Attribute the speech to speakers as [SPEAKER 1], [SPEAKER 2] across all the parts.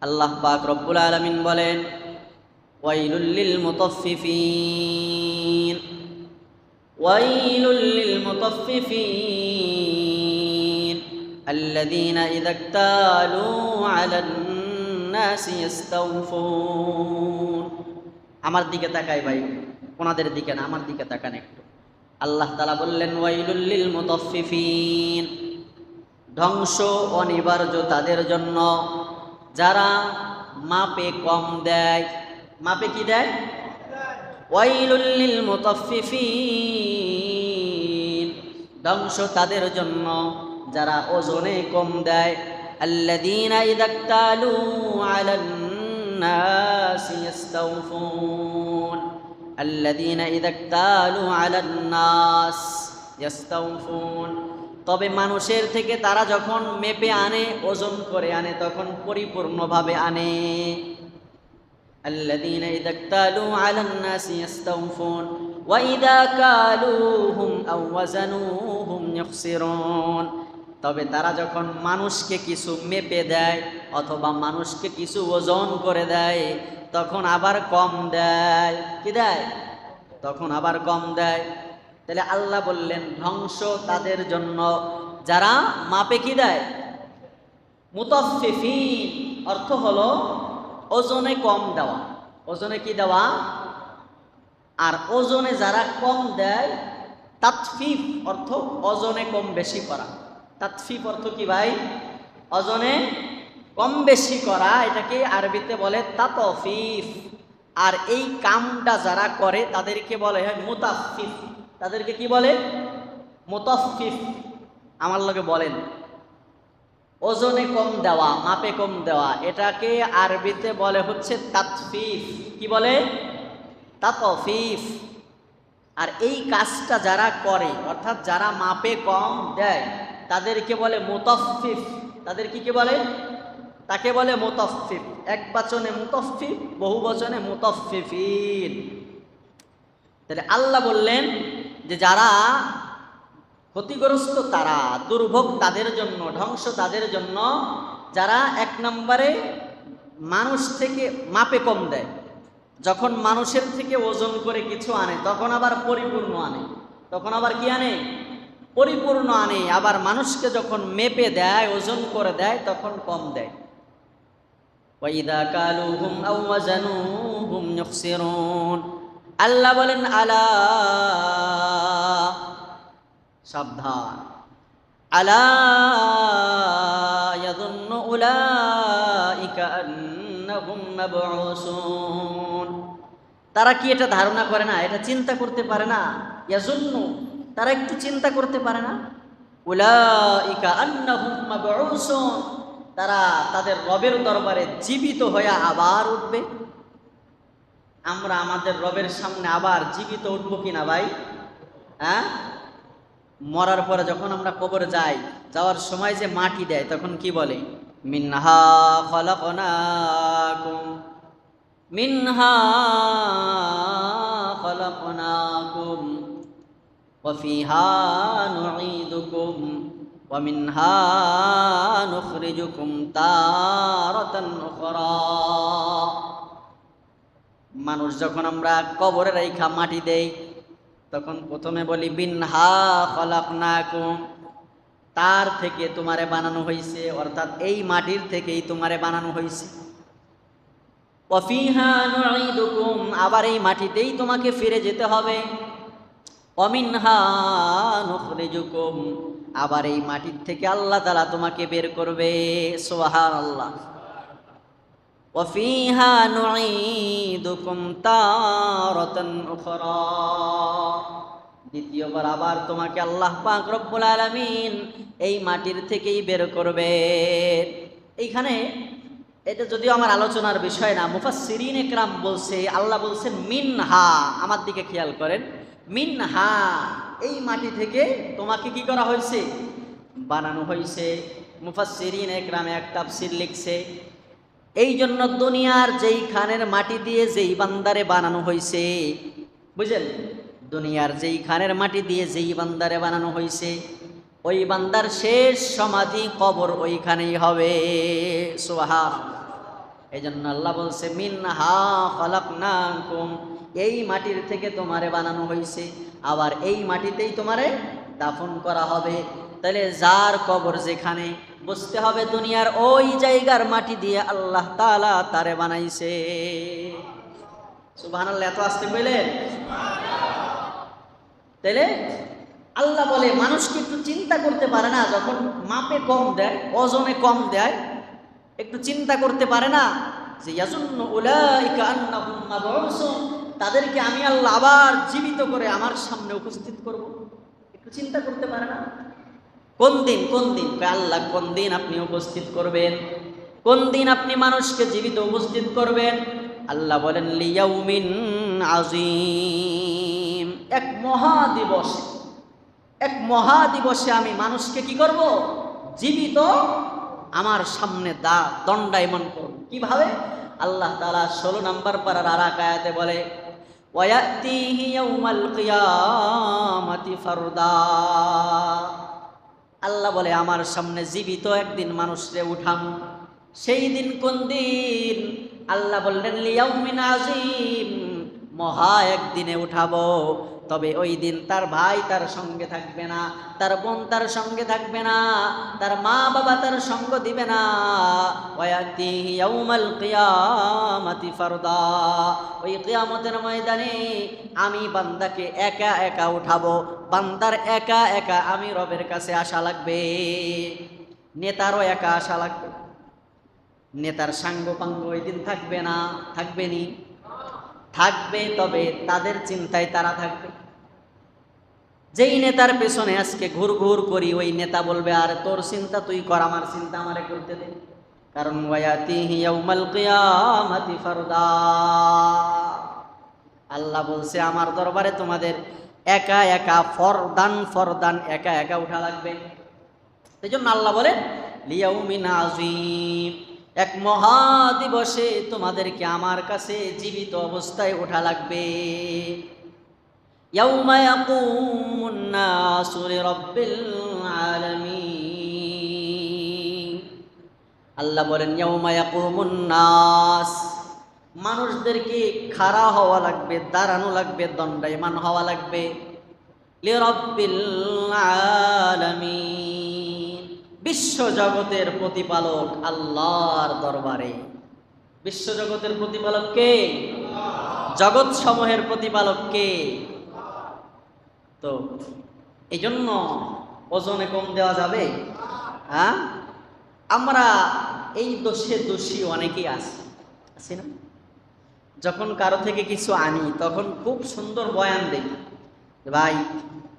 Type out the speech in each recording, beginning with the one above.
[SPEAKER 1] আল্লাহ পাক রব্বুল আলামিন বলেন, ওয়াইলুল লিল মুতাফফিফিন, ওয়াইলুল লিল মুতাফফিফিন আল্লাযীনা ইযা ইক্তালু আলান নাসি ইস্তাওফুন। আমার দিকে তাকাই ভাই, ওনাদের দিকে না, আমার দিকে তাকান একটু। আল্লাহ তাআলা বললেন, ওয়াইলুল লিল মুতাফফিফিন, ধ্বংস অনিবার্য তাদের জন্য যারা মাপে কম দেয়। মাপে কি দেয়? ওয়াইলুল লিল মুতাফফিফিন, ধ্বংস তাদের জন্য যারা ওজনে কম দেয়। আল্লাযীনা ইযা ইক্তালু আলান নাসি ইস্তাওফুন, আল্লাযীনা ইযা ইক্তালু আলান নাস ইস্তাওফুন, তবে মানুষের থেকে তারা যখন মেপে আনে, ওজন করে আনে, তখন পরিপূর্ণভাবে আনে। আল্লাযীনা ইযা ইক্তালু আলান নাসি ইস্তাওফুন ওয়া ইযা কালুহুম আও ওয়াজানুহুম ইখসিরুন, তবে তারা যখন মানুষকে কিছু মেপে দেয় অথবা মানুষকে কিছু ওজন করে দেয়, তখন আবার কম দেয়। কি দেয়? তখন আবার কম দেয়। তাহলে আল্লাহ বললেন, ধ্বংস তাদের জন্য যারা মাপে কি দেয়? মুতাফফিফিন অর্থ হলো ওজনে কম দেওয়া। ওজনে কি দেওয়া? আর ওজনে যারা কম দেয়, তাতফিফ অর্থ ওজনে কম বেশি করা। তাতফিফ অর্থ কি ভাই? ওজনে কম বেশি করা, এটাকে আরবিতে বলে তাতফিফ। আর এই কামটা যারা করে তাদেরকে বলে হয় মুতাফফিফ। তাদেরকে কি বলে? মুতাফফিফ। আমার লগে বলেন, ওজনে কম দেওয়া, মাপে কম দেওয়া, এটাকে আরবিতে বলে হচ্ছে তাতফিফ। কি বলে? তাতফিফ। আর এই কাজটা যারা করে, অর্থাৎ যারা মাপে কম দেয়, তাদেরকে বলে মুতাফফিফ। তাদেরকে কি বলে? তাকে বলে মুতাফফিফ। এক বচনে মুতাফফিফ, বহু বচনে মুতাফফিফিন। তাহলে আল্লাহ বললেন যে যারা ক্ষতিগ্রস্ত, তারা দুর্ভোগ তাদের জন্য, ধ্বংস তাদের জন্য যারা এক নম্বরে মানুষ থেকে মাপে কম দেয়। যখন মানুষের থেকে ওজন করে কিছু আনে, তখন আবার পরিপূর্ণ আনে। তখন আবার কি আনে? পরিপূর্ণ আনে। আবার মানুষকে যখন মেপে দেয়, ওজন করে দেয়, তখন কম দেয়। ওয়াইদা কালুহুম আও ওয়াজানুহুম ইখসিরুন, আল্লাহ বলেন, আলা, সাবধান, আলা ইয়াযুন্নু উলাইকা আন্নাহুম মাবউসুন, তারা কি এটা ধারণা করে না? এটা চিন্তা করতে পারে না? ইয়াযুন্নু, তারা একটু চিন্তা করতে পারে না? উলাইকা আন্নাহুম মাবউসুন, তারা তাদের রবের দরবারে জীবিত হয়ে আবার উঠবে। আমরা আমাদের রবের সামনে আবার জীবিত উঠবো কিনা ভাই? হ্যাঁ, মরার পরে যখন আমরা কবরে যাই, যাওয়ার সময় যে মাটি দেয়, তখন কি বলে? মিনহা খলাকনাকুম, মিনহা খলাকনাকুম ওয়া ফিহা নুঈদুকুম ওয়া মিনহা নুখরিজুকুম তারাতান উখরা। মানুষ যখন আমরা কবরে রাইখা মাটি দেই, তখন প্রথমে বলি মিনহা খলাকনাকুম, তার থেকে তোমারে বানানো হয়েছে, অর্থাৎ এই মাটির থেকেই তোমারে বানানো হয়েছে। ওয়া ফিহা নুঈদুকুম, আবার এই মাটিতেই তোমাকে ফিরে যেতে হবে। ওয়া মিনহা নুখরিজুকুম, আবার এই মাটির থেকে আল্লাহ তাআলা তোমাকে বের করবে। সুবহানাল্লাহ। ওয়া ফিহা নুঈদুকুম তারাতান উখরা, দ্বিতীয়বার আবার তোমাকে আল্লাহ পাক রব্বুল আলামিন এই মাটির থেকেই বের করবে। এইখানে এটা যদিও আমার আলোচনার বিষয় না, মুফাসসিরিন ইকরাম বলছে, আল্লাহ বলছেন মিনহা, আমার দিকে খেয়াল করেন, মিনহা, এই মাটি থেকে তোমাকে কি করা হয়েছে? বানানো হয়েছে। মুফাসসিরিন ইকরামে এক তাফসীর লিখছে, এই জন্য দুনিয়ার যেইখানের মাটি দিয়ে যেই বান্দারে বানানো হয়েছে, বুঝলেন, দুনিয়ার যেইখানের মাটি দিয়ে যেই বান্দারে বানানো হয়েছে, ওই বান্দার শেষ সমাধি কবর ওইখানেই হবে। সুবহান। এই জন্য আল্লাহ বলছে মিনহা খালাকনাকুম, এই মাটির থেকে তোমারে বানানো হয়েছে, আবার এই মাটিতেই তোমারে দাফন করা হবে। তাহলে যার কবর যেখানে, বুঝতে হবে দুনিয়ার ওই জায়গার মাটি দিয়ে আল্লাহ তাআলা তারে বানাইছে। সুবহানাল্লাহ, এত আসতে বললেন। তাহলে আল্লাহ বলে মানুষকে একটু চিন্তা করতে পারে না, যখন মাপে কম দেয়, ওজনে কম দেয়, একটু চিন্তা করতে পারে না যে ইয়াজুন্নু উলাইকা আন্নাহুম মাবউসুন, তাদেরকে আমি আল্লাহ আবার জীবিত করে আমার সামনে উপস্থিত করব? একটু চিন্তা করতে পারে না? কোন দিন আল্লাহ কোন দিন আপনি উপস্থিত করবেন, কোন দিন আপনি মানুষকে জীবিত উপস্থিত করবেন? আল্লাহ বলেন লিয়াউমিন আযীম, এক মহাদিবসে আমি মানুষকে কি করব? জীবিত আমার সামনে দণ্ডায়মান করব। কিভাবে? আল্লাহ তাআলা 16 নম্বর পারার আরেক আয়াতে বলে ওয়ায়াতিহি ইয়াউমাল কিয়ামাতি ফারদা, আল্লাহ বলে আমার সামনে জীবিত একদিন মানুষকে উঠাম। সেই দিন কোন দিন? আল্লাহ বললেন লিয়াউমিন আযীম, মহা একদিনে উঠাবো। তবে ওই দিন তার ভাই তার সঙ্গে থাকবে না, তার বোন তার সঙ্গে থাকবে না, তার মা বাবা তার সঙ্গ দিবে না। ওয়ায়াতিহি ইয়াউমাল কিয়ামাতি ফারদা, ওই কিয়ামতের ময়দানে আমি বান্দাকে একা একা উঠাবো। বান্দার একা একা আমি রবের কাছে আসা লাগবে, নেতারও একা আসা লাগবে। নেতার সাঙ্গ পাঙ্গ ওই দিন থাকবে না, থাকবে নি? থাকবে, তবে তাদের চিন্তায় তারা থাকবে। যেই নেতার পেছনে আজকে ঘুর করি, ওই নেতা বলবে আর তোর চিন্তা তুই কর, আমার চিন্তা আমারে করতে দে। কারণ ওয়ায়াতিহি ইয়াউমাল কিয়ামাতি ফারদা, আল্লাহ বলছে আমার দরবারে তোমাদের একা একা ফরদান একা একা উঠা লাগবে। এই জন্য আল্লাহ বলেন লিয়াউমিন আযীম, এক মহা দিবসে তোমাদেরকে আমার কাছে জীবিত অবস্থায় ওঠা লাগবে। ইয়াউমা ইয়াকুমুন নাসু লিরাব্বিল আলামিন, আল্লাহ বলেন ইয়াউমা ইয়াকুমুন নাস, মানুষদেরকে খাড়া হওয়া লাগবে, দাঁড়ানো লাগবে, দণ্ডায়মান হওয়া লাগবে। লিরাব্বিল আলামিন, বিশ্ব জগতের প্রতিপালক আল্লাহর দরবারে। বিশ্ব জগতের প্রতিপালক কে? জগৎ সমূহের প্রতিপালক কে? তো এই জন্য ওজনে কম দেওয়া যাবে? হ্যাঁ, আমরা এই দোষে দোষী অনেকেই আছি না? যখন কারো থেকে কিছু আনি তখন খুব সুন্দর বয়ান দেই, ভাই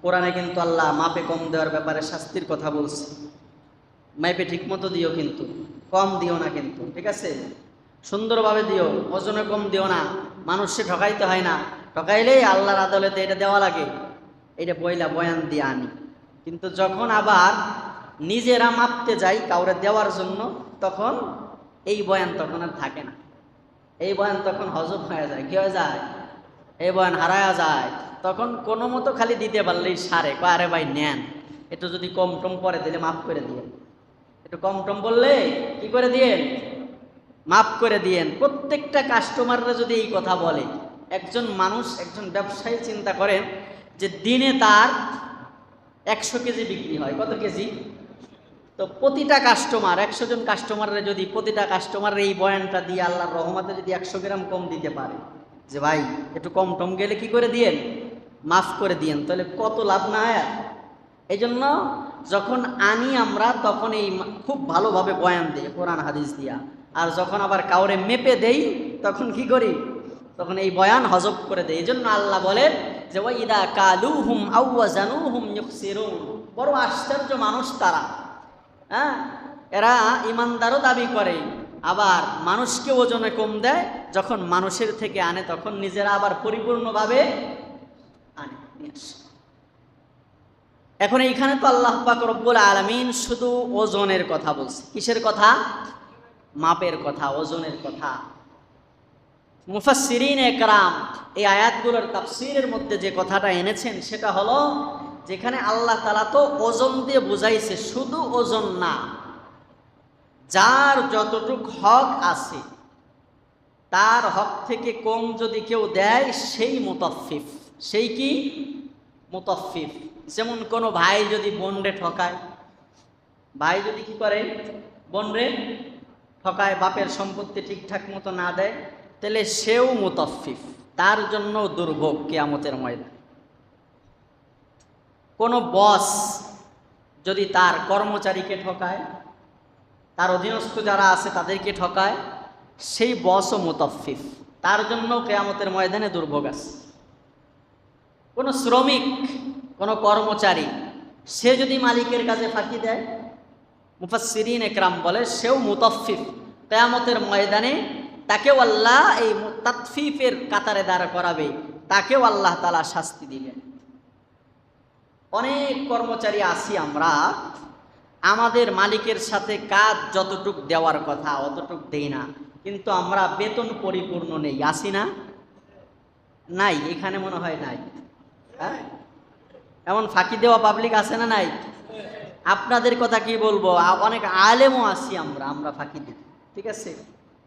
[SPEAKER 1] কোরআনে কিন্তু আল্লাহ মাপে কম দেওয়ার ব্যাপারে শাস্তির কথা বলছে, মাপে ঠিক মতো দিও, কিন্তু কম দিও না, কিন্তু ঠিক আছে, সুন্দরভাবে দিও, ওজনে কম দিও না, মানুষকে ঠকাইতে হয় না, ঠকাইলেই আল্লাহর আদালতে এটা দেওয়া লাগে, এটা বয়ান দিয়ে আনি। কিন্তু যখন আবার নিজেরা মাপতে যাই কাউরে দেওয়ার জন্য, তখন এই বয়ান তখন আর থাকে না, এই বয়ান তখন হজম হয়ে যায়। কি হয়ে যায়? এই বয়ান হারায়া যায়। তখন কোনো মতো খালি দিতে পারলেই সারে, আরে ভাই নেন, একটু যদি কম টম পরে দিলে মাফ করে দিয়েন, একটু কম টম বললে কি করে দিয়েন? মাফ করে দিয়েন। প্রত্যেকটা কাস্টমাররা যদি এই কথা বলে, একজন মানুষ, একজন ব্যবসায়ী চিন্তা করেন যে দিনে তার 100 কেজি বিক্রি হয়, কত কেজি? তো প্রতিটা কাস্টমার, 100 জন কাস্টমাররা যদি প্রতিটা কাস্টমারের এই বয়ানটা দিয়ে আল্লাহর রহমতে যদি 100 গ্রাম কম দিতে পারে, যে ভাই একটু কম টম গেলে কি করে দিয়েন? মাফ করে দিয়েন, তাহলে কত লাভ না হয়। এই জন্য যখন আনি আমরা তখন এই খুব ভালোভাবে বয়ান দিই কোরআন হাদিস দিয়া, আর যখন আবার কাউরে মেপে দেই তখন কি করি? তখন এই বয়ান হজব করে দেয়। এই জন্য আল্লাহ বলেন যে ওয়াইদা কালুহুম আও ওয়াজানুহুম ইউখসিরুন, বড় আশ্চর্য মানুষ তারা, হ্যাঁ, এরা ইমানদারও দাবি করে, আবার মানুষকে ওজনে কম দেয়, যখন মানুষের থেকে আনে তখন নিজেরা আবার পরিপূর্ণভাবে আনে। এখন এইখানে তো আল্লাহ পাক রব্বুল আলামিন শুধু ওজনের কথা বলছে। কিসের কথা? মাপের কথা, ওজনের কথা। মুফাসসিরিন একরাম এই আয়াতগুলোর তাফসীরের মধ্যে যে কথাটা এনেছেন সেটা হলো, যেখানে আল্লাহ তাআলা তো ওজন দিয়ে বুঝাইছে, শুধু ওজন না, যার যতটুক হক আছে তার হক থেকে কম যদি কেউ দেয় সেই মুতাফফিফ। সেই কি? মুতাফফিফ। যেমন কোনো ভাই যদি বোনরে ঠকায়, ভাই যদি কি করে? বোনরে ঠকায়, বাপের সম্পত্তি ঠিকঠাক মতো না দেয়, তাহলে সেও মুতাফফিফ, তার জন্য দুর্ভোগ কিয়ামতের ময়দানে। কোনো বস যদি তার কর্মচারীকে ঠকায়, তার অধীনস্থ যারা আছে তাদেরকে ঠকায়, সেই বসও মুতাফফিফ, তার জন্য কিয়ামতের ময়দানে দুর্ভোগ আছে। কোনো শ্রমিক, কোনো কর্মচারী, সে যদি মালিকের কাছে ফাঁকি দেয়, মুফাসসিরিন একরাম বলে সেও মুতাফফিফ, কিয়ামতের ময়দানে তাকেও আল্লাহ এই তাতফিফের কাতারে দাঁড় করাবে, তাকেও আল্লাহ তাআলা শাস্তি দিবেন। অনেক কর্মচারী আছি আমরা, আমাদের মালিকের সাথে কাজ যতটুক দেওয়ার কথা অতটুক দেই না, কিন্তু আমরা বেতন পরিপূর্ণ নেই। আসি না? নাই? এখানে মনে হয় নাই। হ্যাঁ, এমন ফাঁকি দেওয়া পাবলিক আছে না নাই? আপনাদের কথা কি বলবো, অনেক আলেমও আছি আমরা, আমরা ফাঁকি দিই। ঠিক আছে,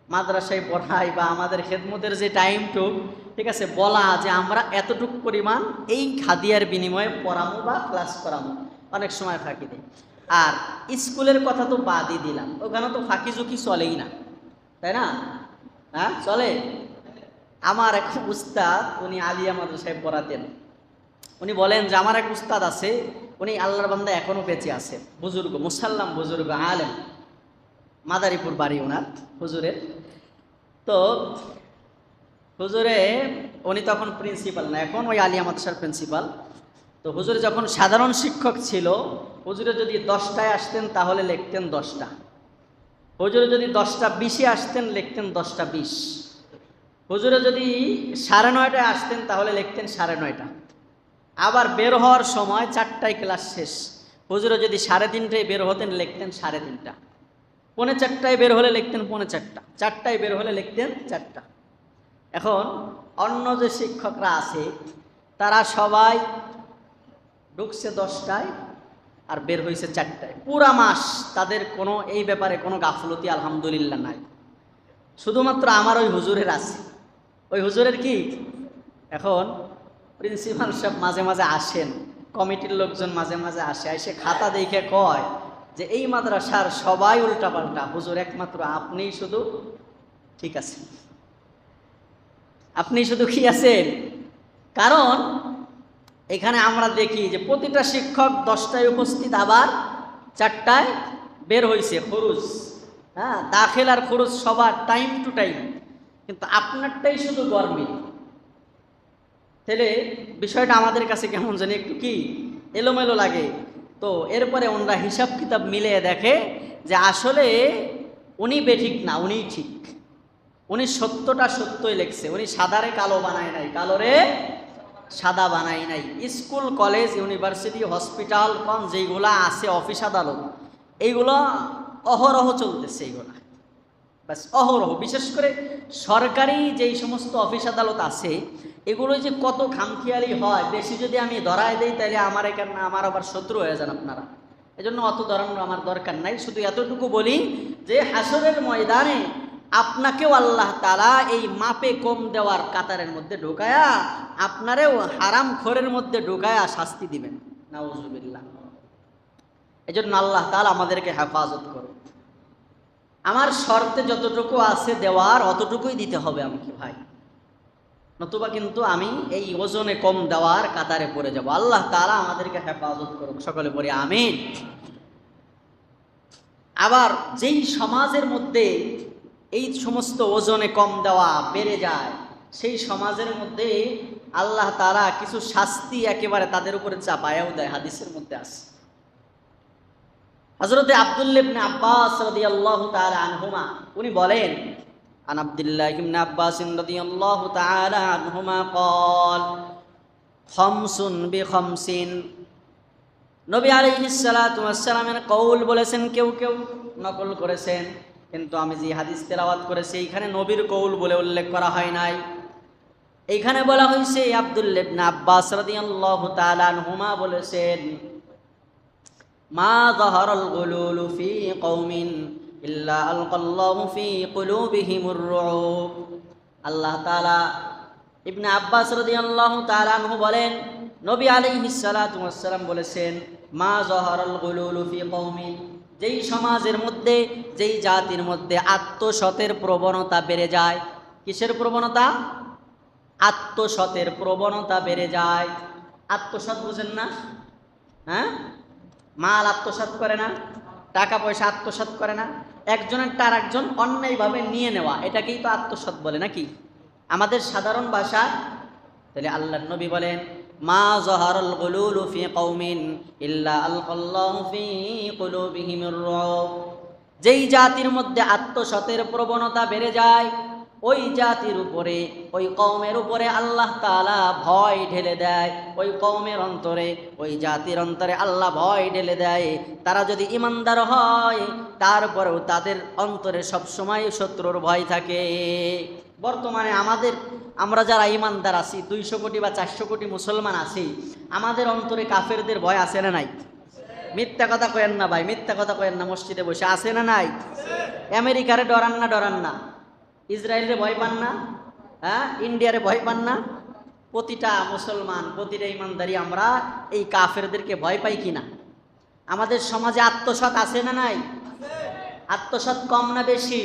[SPEAKER 1] মাদ্রাসায় পড়াই বা আমাদের খেদমতের যে টাইমটুক, ঠিক আছে, বলা যে আমরা এতটুক পরিমাণ এই খাদিয়ার বিনিময়ে পড়ামো বা ক্লাস করামো, অনেক সময় ফাঁকি দিই। আর স্কুলের কথা তো বাদই দিলাম, ওখানে তো ফাঁকি ঝুঁকি চলেই না, তাই না? হ্যাঁ, চলে। আমার এক উস্তাদ, উনি আলিয়া মাদ্রাসায় পড়াতেন, উনি বলেন যে আমার এক উস্তাদ আছে, উনি আল্লাহর বান্দা এখনো বেঁচে আছে, বুজুর্গ, মুসাল্লাম বুজুর্গ আলেম, মাদারীপুর বাড়ি ওনার হুজুরের। তো হুজুরে, উনি তখন প্রিন্সিপাল না, এখন ওই আলিয়া মাদ্রাসার প্রিন্সিপাল। তো হুজুরে যখন সাধারণ শিক্ষক ছিল, হুজুরে যদি 10টায় আসতেন তাহলে লিখতেন 10টা, হুজুরে যদি 10টা 20-এ আসতেন লিখতেন 10টা 20, হুজুরে যদি 9:30টায় আসতেন তাহলে লিখতেন 9:30টা। আবার বের হওয়ার সময় 4টায় ক্লাস শেষ, হুজুরে যদি 3:30টায় বের হতেন লিখতেন 3:30টা, 3:45টায় বের হলে লিখতেন 3:45টা, 4টায় বের হলে লিখতেন 4টা। এখন অন্য যে শিক্ষকরা আছে তারা সবাই ঢুকছে 10টায় আর বের হয়েছে 4টায়, পুরা মাস তাদের কোনো এই ব্যাপারে কোনো গাফলতি আলহামদুলিল্লাহ নাই। শুধুমাত্র আমার ওই হুজুরের আছে। ওই হুজুরের কি, এখন প্রিন্সিপাল সাহেব মাঝে মাঝে আসেন, কমিটির লোকজন মাঝে মাঝে আসে, এসে খাতা দেখে কয় যে এই মাদ্রাসার সবাই উল্টাপাল্টা, হুজুর একমাত্র আপনিই শুধু ঠিক আছেন, আপনি শুধু কি আছেন। কারণ এখানে আমরা দেখি যে প্রতিটা শিক্ষক 10টায় উপস্থিত, আবার 4টায় বের হয়েছে, খরুজ, হ্যাঁ, দাখিল আর খরুজ সবার টাইম টু টাইম, কিন্তু আপনারটাই শুধু গরমিল। তাহলে বিষয়টা আমাদের কাছে কেমন জানি একটু কি এলোমেলো লাগে। তো এরপরে ওনারা হিসাব কিতাব মিলিয়ে দেখে যে আসলে উনি বেঠিক না, উনিই ঠিক, উনি সত্যটা সত্যই লিখছে, উনি সাদারে কালো বানায় নাই, কালোরে সাদা বানাই নাই। স্কুল, কলেজ, ইউনিভার্সিটি, হসপিটাল, কোন যেইগুলা আছে, অফিস আদালত, এইগুলো অহরহ চলতেছে, এইগুলা বাস অহরহ। বিশেষ করে সরকারি যেই সমস্ত অফিস আদালত আছে, এগুলো যে কত খামখেয়ালি হয়, বেশি যদি আমি ধরায় দেই তাহলে আমার এখানে আমার আবার শত্রু হয়ে যান আপনারা, এজন্য অত ধরানোর আমার দরকার নাই। শুধু এতটুকু বলি যে হাসরের ময়দানে আপনাকেও আল্লাহ তাআলা এই মাপে কম দেওয়ার কাতারের মধ্যে ঢোকায়া, আপনারেও হারাম খোরের মধ্যে ঢোকায়া শাস্তি দিবেন, নাউজুবিল্লাহ। এজন্য আল্লাহ তাআলা আমাদেরকে হেফাজত করুন। আমার শর্তে যতটুকু আছে দেওয়ার অতটুকুই দিতে হবে আমাকে ভাই, নতুবা কিন্তু আমি এই ওজনে কম দেওয়ার কাতারে পড়ে যাব। আল্লাহ তাআলা আমাদেরকে হেফাজত করুক, সকলে বলি আমিন। আবার যেই সমাজের মধ্যে এই সমস্ত ওজনে কম দেওয়া বেড়ে যায়, সেই সমাজের মধ্যে আল্লাহ তাআলা কিছু শাস্তি একেবারে তাদের উপরে চাপায়াও দেয়, হাদিসের মধ্যে আছে। হযরতে আব্দুল্লাহ ইবনে আব্বাস রাদিয়াল্লাহু তাআলা আনহুমা উনি বলেন, আন আব্দুল্লাহ ইবনে আব্বাস রাদিয়াল্লাহু তাআলা আনহুমা قال খামসুন বিখামসিন, নবী আলাইহিস সালাতু ওয়াস সালামের কওল বলেছেন, কেউ কেউ নকল করেছেন, কিন্তু আমি যে হাদিস তেলাওয়াত করেছি এইখানে নবীর কওল বলে উল্লেখ করা হয় নাই। এইখানে বলা হয়েছে আব্দুল্লাহ ইবনে আব্বাস রাদিয়াল্লাহু তাআলা আনহুমা বলেছেন, মা যাহারাল গুলুলু ফি কওমিন ইল্লা আলকাল্লাহু ফি কুলুবিহিমুর রুউব। আল্লাহ তাআলা ইবনে আব্বাস রাদিয়াল্লাহু তাআলা আনহু বলেন, নবী আলাইহিস সালাতু ওয়াস সালাম বলেছেন, মা যাহারাল গুলুলু ফি কওমিন, যেই সমাজের মধ্যে, যেই জাতির মধ্যে আত্মসতের প্রবণতা বেড়ে যায়। কিসের প্রবণতা? আত্মসতের প্রবণতা বেড়ে যায়। আত্মসৎ বুঝেন না? হ্যাঁ, মাল আত্মসাৎ করে না, টাকা পয়সা আত্মসাৎ করে না, একজনের টার একজন অন্যায়ভাবে নিয়ে নেওয়া, এটাকেই তো আত্মসাৎ বলে নাকি আমাদের সাধারণ ভাষা। তাহলে আল্লাহর নবী বলেন, মা যাহারাল গুলুলু ফি কওমিন ইল্লা আলকাল্লাহু ফি কুলুবিহিমির রুউব। যেই জাতির মধ্যে আত্মসতের প্রবণতা বেড়ে যায়, ওই জাতির উপরে, ওই কওমের উপরে আল্লাহ তাআলা ভয় ঢেলে দেয়। ওই কওমের অন্তরে, ওই জাতির অন্তরে আল্লাহ ভয় ঢেলে দেয়। তারা যদি ঈমানদার হয়, তারপরেও তাদের অন্তরে সবসময় শত্রুর ভয় থাকে। বর্তমানে আমরা যারা ঈমানদার আছি, 200 কোটি বা 400 কোটি মুসলমান আছি, আমাদের অন্তরে কাফেরদের ভয় আছে না নাই? মিথ্যা কথা কয়েন না ভাই, মিথ্যা কথা কয়েন না। মসজিদে বসে আছে না নাই? আমেরিকারে ডরান না? ডরান না? ইসরায়েলের ভয় পান না? হ্যাঁ, ইন্ডিয়ারে ভয় পান না? প্রতিটা মুসলমান, প্রতিটা ইমানদারি আমরা এই কাফেরদেরকে ভয় পাই কিনা? আমাদের সমাজে আত্মসৎ আছে না নাই? আত্মসৎ কম না বেশি?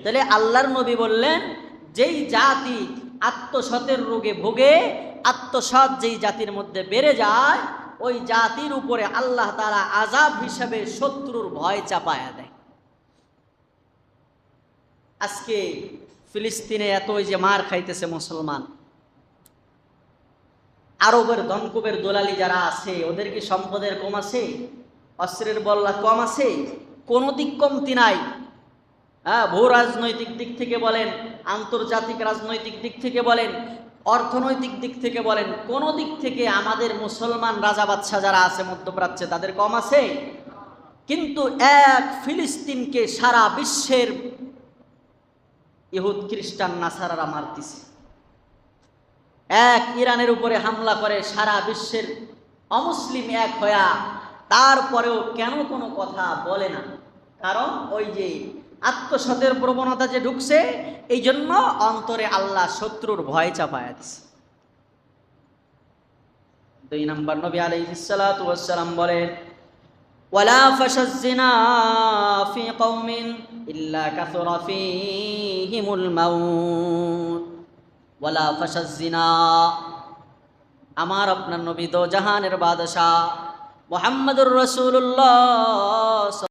[SPEAKER 1] তাহলে আল্লাহর নবী বললেন, যেই জাতি আত্মসতের রোগে ভোগে, আত্মসৎ যেই জাতির মধ্যে বেড়ে যায়, ওই জাতির উপরে আল্লাহ তাআলা আযাব হিসাবে শত্রুর ভয় চাপায়া দেয়। আজকে ফিলিস্তিনে এত যে মার খাইতেছে মুসলমান, আরবের ধনকুবের দলালি যারা আছে, ওদের কি সম্পদের কম আছে? অস্ত্রের বল্লা কম আছে? কোনো দিক কমতি নাই। হ্যাঁ, ভূ রাজনৈতিক দিক থেকে বলেন, আন্তর্জাতিক রাজনৈতিক দিক থেকে বলেন, অর্থনৈতিক দিক থেকে বলেন, কোনো দিক থেকে আমাদের মুসলমান রাজা বাদশাহ যারা আছে মধ্যপ্রাচ্যে, তাদের কম আছে? কিন্তু এক ফিলিস্তিনকে সারা বিশ্বের ইহুদ খ্রিস্টান নাসারারা মারতেছে। এক ইরানের উপরে হামলা করে সারা বিশ্বের অমুসলিম এক হয়া, তারপরেও কেন কোনো কথা বলে না? কারণ ওই যে আত্মসতের প্রবণতা যে ঢুকছে, এই জন্য অন্তরে আল্লাহ শত্রুর ভয় চাপায়া দিছে। 2 নম্বর, নবী আলাইহিস সালাতু ওয়াস সালাম বলেন, ওয়ালা ফাশাজ জিনা ফি কওমিন ইল্লা কাসুরা ফীহিমুল মাউত। ওয়ালা ফাশাজ জিনা, আমার আপনার নবী দো জাহানের বাদশা মুহাম্মদুর রাসূলুল্লাহ